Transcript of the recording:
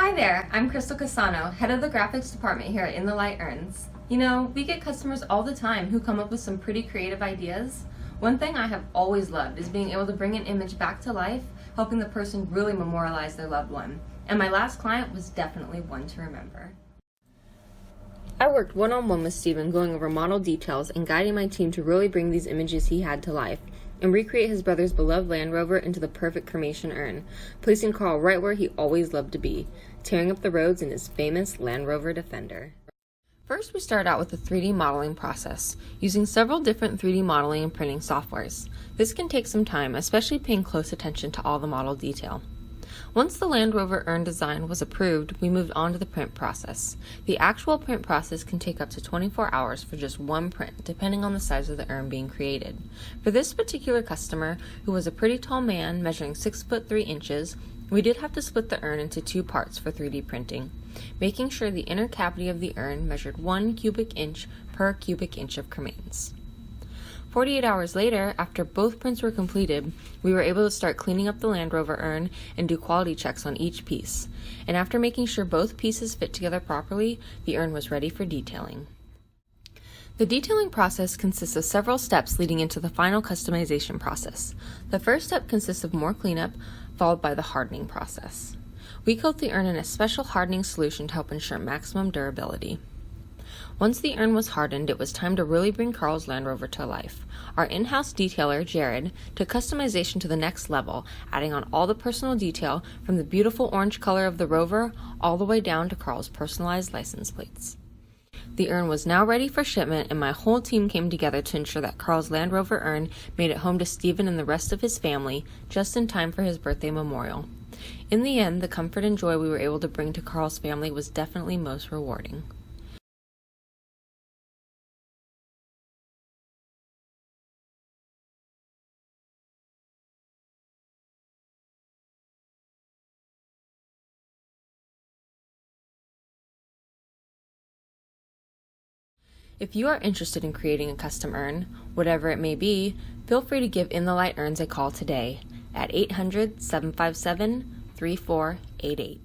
Hi there, I'm Crystal Casano, head of the graphics department here at In the Light Urns. You know, we get customers all the time who come up with some pretty creative ideas. One thing I have always loved is being able to bring an image back to life, helping the person really memorialize their loved one. And my last client was definitely one to remember. I worked one-on-one with Steven going over model details and guiding my team to really bring these images he had to life and recreate his brother's beloved Land Rover into the perfect cremation urn, placing Carl right where he always loved to be, tearing up the roads in his famous Land Rover Defender. First, we started out with the 3D modeling process, using several different 3D modeling and printing softwares. This can take some time, especially paying close attention to all the model detail. Once the Land Rover urn design was approved, we moved on to the print process. The actual print process can take up to 24 hours for just one print, depending on the size of the urn being created. For this particular customer, who was a pretty tall man measuring 6'3" we did have to split the urn into two parts for 3D printing, making sure the inner cavity of the urn measured 1 cubic inch per cubic inch of cremains. 48 hours later, after both prints were completed, we were able to start cleaning up the Land Rover urn and do quality checks on each piece. And after making sure both pieces fit together properly, the urn was ready for detailing. The detailing process consists of several steps leading into the final customization process. The first step consists of more cleanup, followed by the hardening process. We coat the urn in a special hardening solution to help ensure maximum durability. Once the urn was hardened, it was time to really bring Carl's Land Rover to life. Our in-house detailer, Jared, took customization to the next level, adding on all the personal detail from the beautiful orange color of the Rover all the way down to Carl's personalized license plates. The urn was now ready for shipment, and my whole team came together to ensure that Carl's Land Rover urn made it home to Steven and the rest of his family just in time for his birthday memorial. In the end, the comfort and joy we were able to bring to Carl's family was definitely most rewarding. If you are interested in creating a custom urn, whatever it may be, feel free to give In the Light Urns a call today at 800-757-3488.